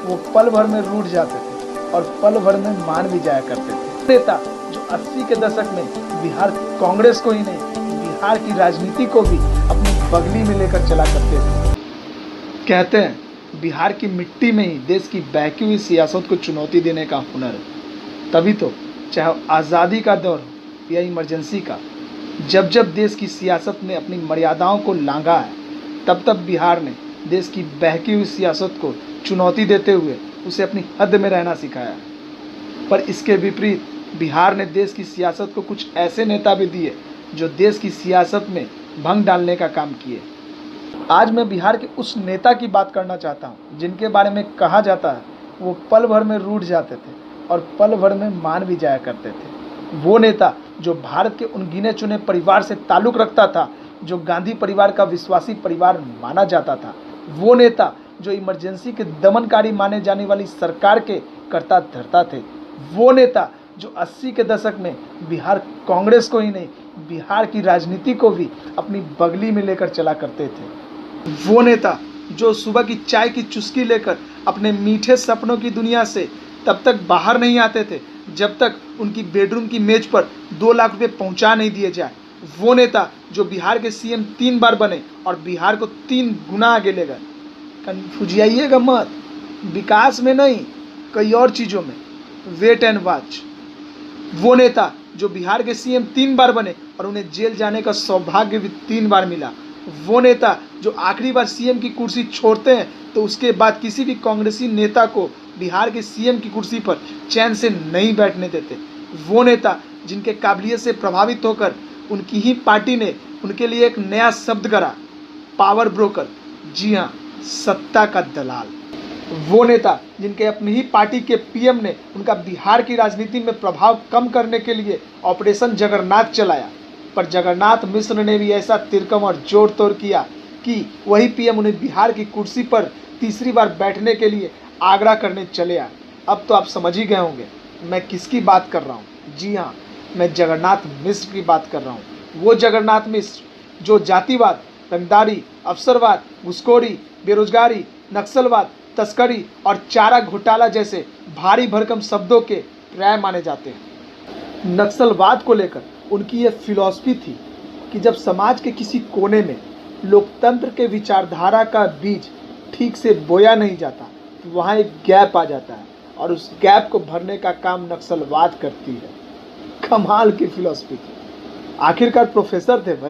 वो पल भर में रूठ जाते थे और पल भर में मान भी जाया करते थे। नेता जो 80 के दशक में बिहार कांग्रेस को ही नहीं, बिहार की राजनीति को भी अपनी बगली में लेकर चला करते थे। कहते हैं बिहार की मिट्टी में ही देश की बहकी हुई सियासत को चुनौती देने का हुनर है। तभी तो चाहे आज़ादी का दौर हो या इमरजेंसी का, जब जब देश की सियासत ने अपनी मर्यादाओं को लांघा है, तब तब बिहार ने देश की बहकी हुई सियासत को चुनौती देते हुए उसे अपनी हद में रहना सिखाया। पर इसके विपरीत बिहार ने देश की सियासत को कुछ ऐसे नेता भी दिए जो देश की सियासत में भंग डालने का काम किए। आज मैं बिहार के उस नेता की बात करना चाहता हूँ जिनके बारे में कहा जाता है वो पल भर में रूठ जाते थे और पल भर में मान भी जाया करते थे। वो नेता जो भारत के उन गिने चुने परिवार से ताल्लुक़ रखता था जो गांधी परिवार का विश्वासी परिवार माना जाता था। वो नेता जो इमरजेंसी के दमनकारी माने जाने वाली सरकार के कर्ता धर्ता थे। वो नेता जो 80 के दशक में बिहार कांग्रेस को ही नहीं, बिहार की राजनीति को भी अपनी बगली में लेकर चला करते थे। वो नेता जो सुबह की चाय की चुस्की लेकर अपने मीठे सपनों की दुनिया से तब तक बाहर नहीं आते थे जब तक उनकी बेडरूम की मेज पर 2 लाख रुपए पहुंचा नहीं दिए जाए। वो नेता जो बिहार के सीएम 3 बार बने और बिहार को 3 गुना आगे ले गए। कन्फ्यूजिएगा मत, विकास में नहीं कई और चीज़ों में, वेट एंड वॉच। वो नेता जो बिहार के सीएम 3 बार बने और उन्हें जेल जाने का सौभाग्य भी 3 बार मिला। वो नेता जो आखिरी बार सीएम की कुर्सी छोड़ते हैं तो उसके बाद किसी भी कांग्रेसी नेता को बिहार के सीएम की कुर्सी पर चैन से नहीं बैठने देते। वो नेता जिनके काबिलियत से प्रभावित होकर उनकी ही पार्टी ने उनके लिए एक नया शब्द करा, पावर ब्रोकर। जी हाँ, सत्ता का दलाल। वो नेता जिनके अपनी ही पार्टी के पीएम ने उनका बिहार की राजनीति में प्रभाव कम करने के लिए ऑपरेशन जगन्नाथ चलाया, पर जगन्नाथ मिश्र ने भी ऐसा तिरकम और जोड़ तोड़ किया कि वही पीएम उन्हें बिहार की कुर्सी पर तीसरी बार बैठने के लिए आगरा करने चले आए। अब तो आप समझ ही गए होंगे मैं किसकी बात कर रहा हूँ। जी हाँ, मैं जगन्नाथ मिश्र की बात कर रहा हूँ। वो जगन्नाथ मिश्र जो जातिवाद, रंगदारी, अवसरवाद, घुसखोरी, बेरोजगारी, नक्सलवाद, तस्करी और चारा घोटाला जैसे भारी भरकम शब्दों के पर्याय माने जाते हैं। नक्सलवाद को लेकर उनकी ये फिलॉसफी थी कि जब समाज के किसी कोने में लोकतंत्र के विचारधारा का बीज ठीक से बोया नहीं जाता तो वहाँ एक गैप आ जाता है और उस गैप को भरने का काम नक्सलवाद करती है। कमाल की फिलॉसफी थी। आखिरकार प्रोफेसर थे भाई।